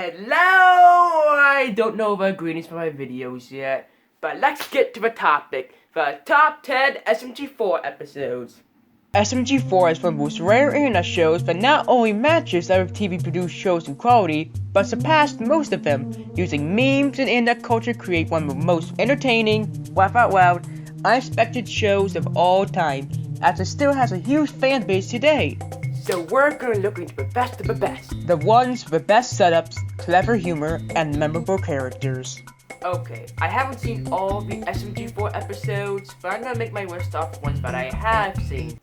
Hello! I don't know about greetings for my videos yet, but let's get to the topic, the top 10 Smg4 episodes. Smg4 is one of the most rare internet shows that not only matches other TV produced shows in quality, but surpassed most of them, using memes and internet culture to create one of the most entertaining, laugh out loud, unexpected shows of all time, as it still has a huge fan base today. So we're gonna look into the best of the best. The ones with the best setups, clever humor, and memorable characters. Okay, I haven't seen all the Smg4 episodes, but I'm gonna make my list off ones that I have seen.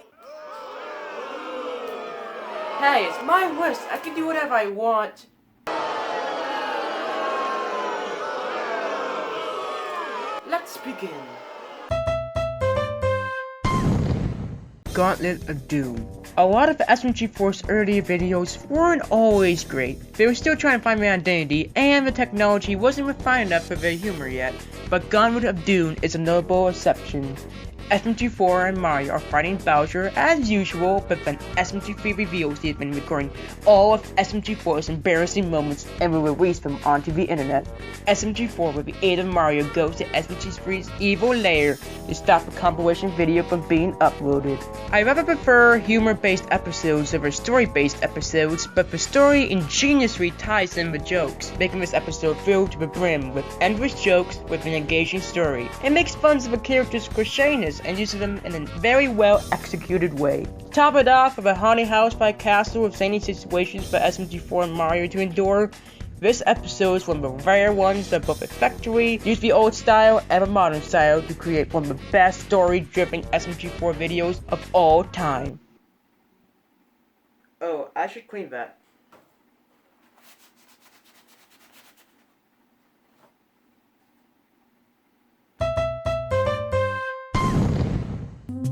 Hey, it's my list. I can do whatever I want. Let's begin. Gauntlet of Doom. A lot of Smg4's early videos weren't always great. They were still trying to find their identity, and the technology wasn't refined enough for their humor yet. But Gauntlet of Doom is a notable exception. Smg4 and Mario are fighting Bowser as usual, but then Smg3 reveals he has been recording all of Smg4's embarrassing moments and will release them onto the internet. Smg4, with the aid of Mario, goes to Smg3's evil lair to stop the compilation video from being uploaded. I rather prefer humor-based episodes over story-based episodes, but the story ingeniously ties in the jokes, making this episode filled to the brim with endless jokes with an engaging story. It makes fun of the characters' clichéness and uses them in a very well executed way. Top it off with a haunted house by castle with zany situations for Smg4 and Mario to endure. This episode is one of the rare ones that both effectively use the old style and the modern style to create one of the best story-driven Smg4 videos of all time. Oh, I should clean that.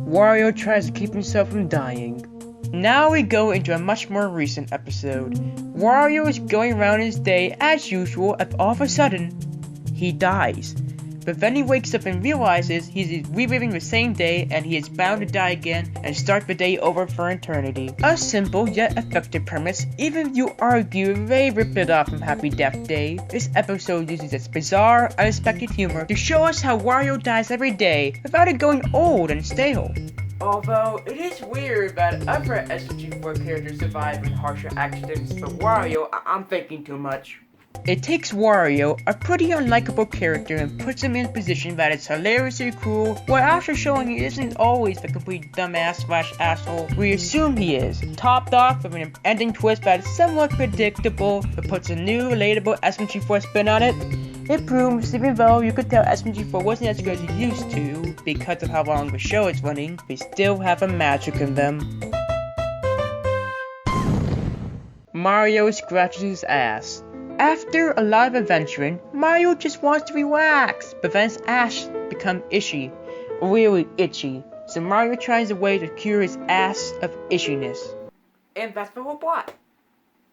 Wario tries to keep himself from dying. Now we go into a much more recent episode. Wario is going around his day as usual, and all of a sudden, he dies. But then he wakes up and realizes he's reliving the same day and he is bound to die again and start the day over for eternity. A simple yet effective premise, even if you argue they ripped it off from Happy Death Day. This episode uses its bizarre, unexpected humor to show us how Wario dies every day without it going old and stale. Although, it is weird that other Smg4 characters survive in harsher accidents, but Wario, I'm thinking too much. It takes Wario, a pretty unlikable character, and puts him in a position that is hilariously cruel, while after showing he isn't always the complete dumbass/asshole we assume he is. Topped off with an ending twist that is somewhat predictable, but puts a new, relatable Smg4 spin on it. It proves, even though you could tell Smg4 wasn't as good as it used to, because of how long the show is running, they still have a magic in them. Mario scratches his ass. After a lot of adventuring, Mario just wants to relax, but then his ass becomes itchy, really itchy, so Mario tries a way to cure his ass of itchiness. And that's the whole plot.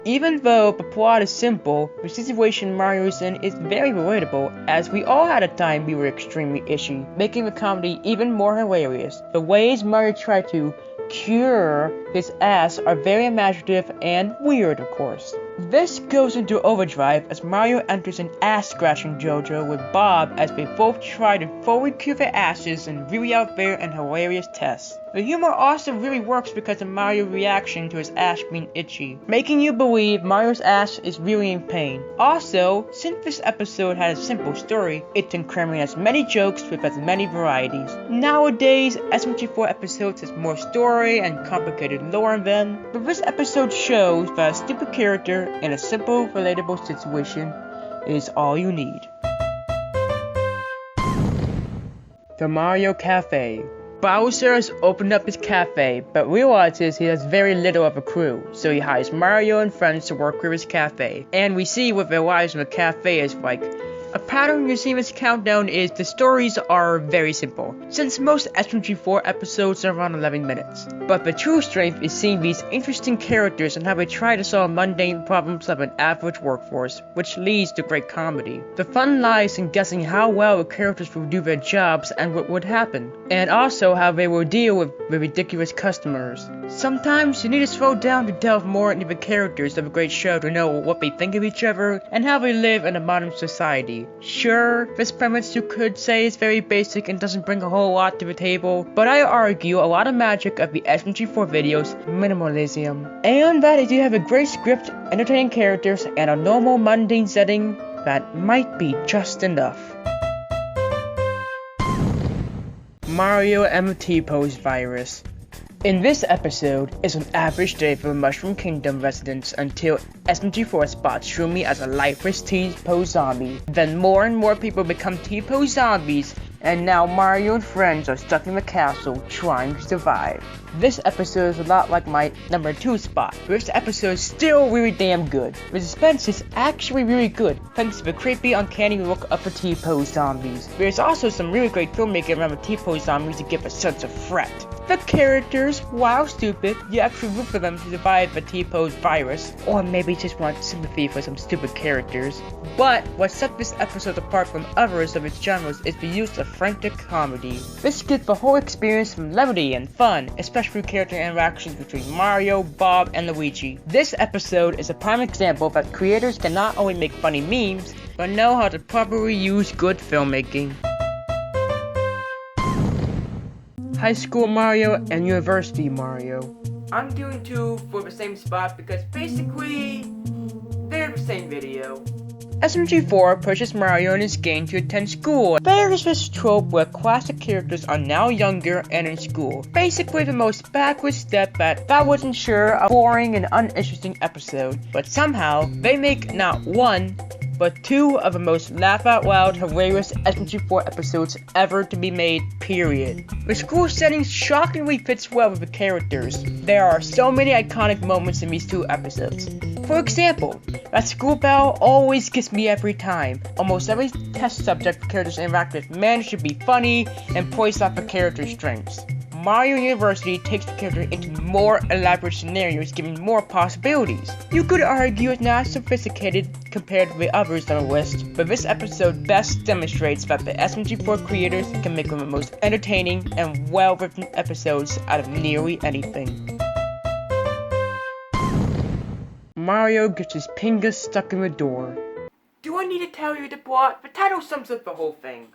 Even though the plot is simple, the situation Mario is in is very relatable, as we all had a time we were extremely itchy, making the comedy even more hilarious. The ways Mario tried to cure his ass are very imaginative and weird, of course. This goes into overdrive as Mario enters an ass-scratching JoJo with Bob as they both try to fully cure their asses in really out there and hilarious tests. The humor also really works because of Mario's reaction to his ass being itchy, making you believe Mario's ass is really in pain. Also, since this episode had a simple story, it can cram in as many jokes with as many varieties. Nowadays, Smg4 episodes has more story and complicated lore in them, but this episode shows that a stupid character in a simple, relatable situation is all you need. The Mario Cafe. Bowser has opened up his cafe, but realizes he has very little of a crew, so he hires Mario and friends to work with his cafe. And we see what their lives in the cafe is like. A pattern you see in this countdown is the stories are very simple, since most Smg4 episodes are around 11 minutes. But the true strength is seeing these interesting characters and how they try to solve mundane problems of an average workforce, which leads to great comedy. The fun lies in guessing how well the characters will do their jobs and what would happen, and also how they will deal with the ridiculous customers. Sometimes you need to slow down to delve more into the characters of a great show to know what they think of each other and how they live in a modern society. Sure, this premise you could say is very basic and doesn't bring a whole lot to the table, but I argue a lot of magic of the Smg4 videos minimalism, and that if you have a great script, entertaining characters, and a normal mundane setting, that might be just enough. Mario and the T-Pose virus. In this episode is an average day for the Mushroom Kingdom residents until Smg4 spots Shroomy as a lifeless T-Pose zombie. Then more and more people become T-Pose zombies, and now Mario and friends are stuck in the castle trying to survive. This episode is a lot like my number 2 spot, but this episode is still really damn good. The suspense is actually really good, thanks to the creepy, uncanny look of the T-Pose zombies. There's also some really great filmmaking around the T-Pose zombies to give a sense of threat. The characters, while stupid, you actually root for them to survive the T-Pose virus, or maybe just want sympathy for some stupid characters. But what set this episode apart from others of its genres is the use of frantic comedy. This gives the whole experience from levity and fun, especially through character interactions between Mario, Bob, and Luigi. This episode is a prime example that creators can not only make funny memes, but know how to properly use good filmmaking. High School Mario and University Mario. I'm doing 2 for the same spot because basically, they're the same video. Smg4 pushes Mario and his gang to attend school. There is this trope where classic characters are now younger and in school. Basically the most backward step that would ensure a boring and uninteresting episode. But somehow, they make not one, but 2 of the most laugh-out-loud, hilarious Smg4 episodes ever to be made, period. The school setting shockingly fits well with the characters. There are so many iconic moments in these 2 episodes. For example, that school bell always gets me every time. Almost every test subject the characters interact with manage to be funny and poise off the character's strengths. Mario University takes the character into more elaborate scenarios, giving more possibilities. You could argue it's not sophisticated compared to the others on the list, but this episode best demonstrates that the Smg4 creators can make one of the most entertaining and well-written episodes out of nearly anything. Mario gets his Pingas stuck in the door. Do I need to tell you the plot? The title sums up the whole thing.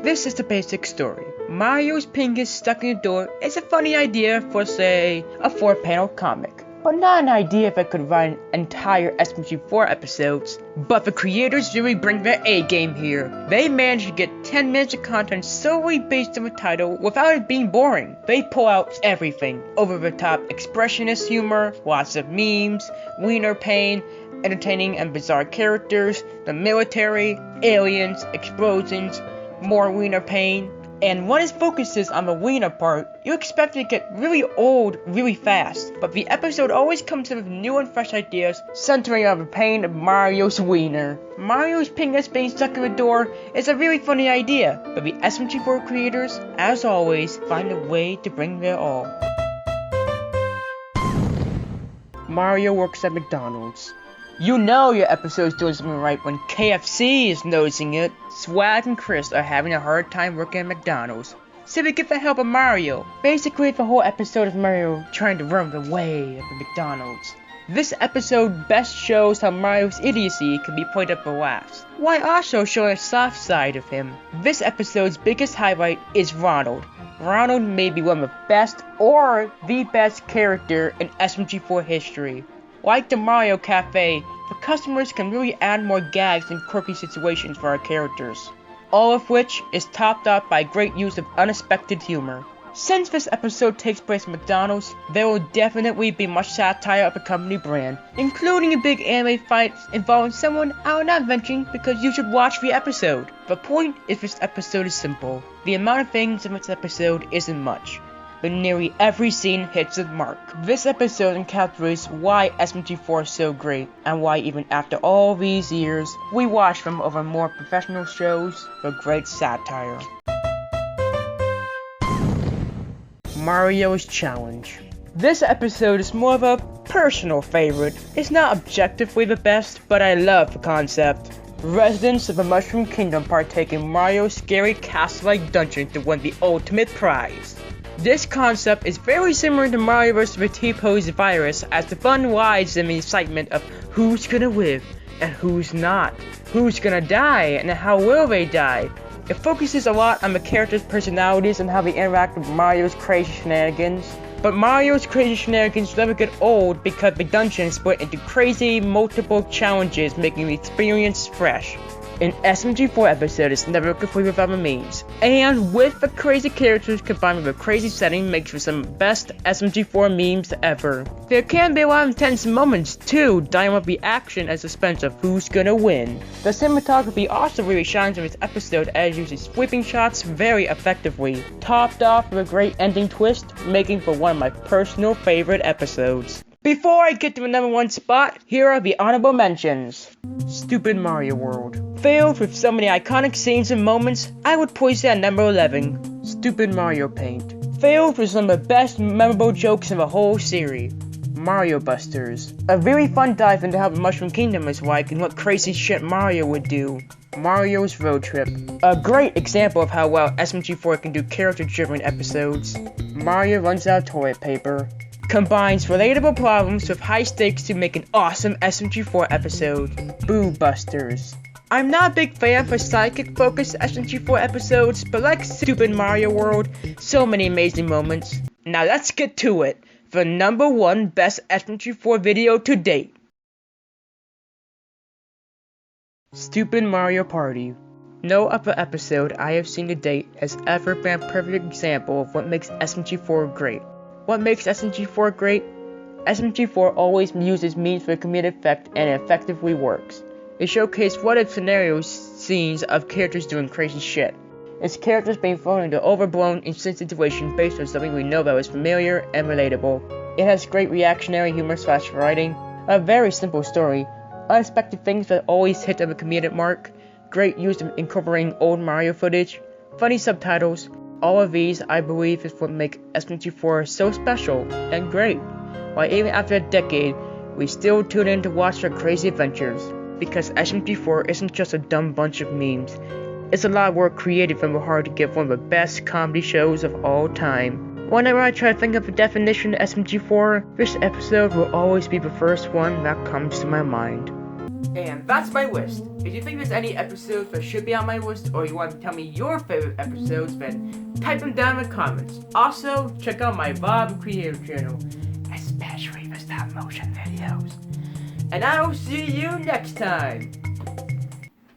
This is the basic story. Mario's Pingas stuck in the door is a funny idea for, say, a 4-panel comic, but not an idea that could run entire Smg4 episodes. But the creators really bring their A-game here. They managed to get 10 minutes of content solely based on the title without it being boring. They pull out everything. Over-the-top expressionist humor, lots of memes, wiener pain, entertaining and bizarre characters, the military, aliens, explosions, more wiener pain. And when it focuses on the wiener part, you expect it to get really old really fast, but the episode always comes up with new and fresh ideas centering on the pain of Mario's wiener. Mario's Pingas being stuck in the door is a really funny idea, but the Smg4 creators, as always, find a way to bring their all. Mario works at McDonald's. You know your episode's doing something right when KFC is noticing it. Swag and Chris are having a hard time working at McDonald's, so they get the help of Mario. Basically, the whole episode is Mario trying to run the way of the McDonald's. This episode best shows how Mario's idiocy can be played up for laughs, while also showing a soft side of him. This episode's biggest highlight is Ronald. Ronald may be one of the best or the best character in Smg4 history. Like the Mario Cafe, the customers can really add more gags and quirky situations for our characters, all of which is topped off by great use of unexpected humor. Since this episode takes place at McDonald's, there will definitely be much satire of the company brand, including a big anime fight involving someone I will not mention because you should watch the episode. The point is this episode is simple. The amount of things in this episode isn't much. but nearly every scene hits the mark. This episode encapsulates why SMG4 is so great, and why even after all these years, we watch them over more professional shows for great satire. Mario's Challenge. This episode is more of a personal favorite. It's not objectively the best, but I love the concept. Residents of the Mushroom Kingdom partake in Mario's scary castle-like dungeon to win the ultimate prize. This concept is very similar to Mario vs. the T-Pose virus, as the fun lies in the excitement of who's gonna live and who's not, who's gonna die and how will they die. It focuses a lot on the characters' personalities and how they interact with Mario's crazy shenanigans. But Mario's crazy shenanigans never get old because the dungeon is split into crazy, multiple challenges, making the experience fresh. An SMG4 episode is never complete without the memes, and with the crazy characters combined with a crazy setting makes for some best SMG4 memes ever. There can be a lot of intense moments too, dying with the action and suspense of who's gonna win. The cinematography also really shines in this episode as it uses sweeping shots very effectively, topped off with a great ending twist, making for one of my personal favorite episodes. Before I get to the number one spot, here are the honorable mentions. Stupid Mario World. Filled with so many iconic scenes and moments, I would place it at number 11. Stupid Mario Paint. Filled with some of the best memorable jokes in the whole series. Mario Busters. A really fun dive into how the Mushroom Kingdom is like and what crazy shit Mario would do. Mario's Road Trip. A great example of how well SMG4 can do character-driven episodes. Mario runs out of toilet paper. Combines relatable problems with high stakes to make an awesome SMG4 episode. Boo Busters. I'm not a big fan for sidekick-focused SMG4 episodes, but like Stupid Mario World, so many amazing moments. Now let's get to it. The number one best SMG4 video to date. Stupid Mario Party. No other episode I have seen to date has ever been a perfect example of what makes SMG4 great. What makes SMG4 great? SMG4 always uses memes for comedic effect and it effectively works. It showcases what-if scenarios, scenes of characters doing crazy shit. It's characters being thrown into overblown, insane situations based on something we know that is familiar and relatable. It has great reactionary humor / writing, a very simple story, unexpected things that always hit at a comedic mark, great use of incorporating old Mario footage, funny subtitles. All of these, I believe, is what make SMG4 so special and great. While even after a decade, we still tune in to watch their crazy adventures. Because SMG4 isn't just a dumb bunch of memes. It's a lot of work created from the heart to give one of the best comedy shows of all time. Whenever I try to think of a definition of SMG4, this episode will always be the first one that comes to my mind. And that's my list. If you think there's any episodes that should be on my list, or you want to tell me your favorite episodes, then type them down in the comments. Also, check out my Bob Creator channel, especially the stop motion videos. And I will see you next time.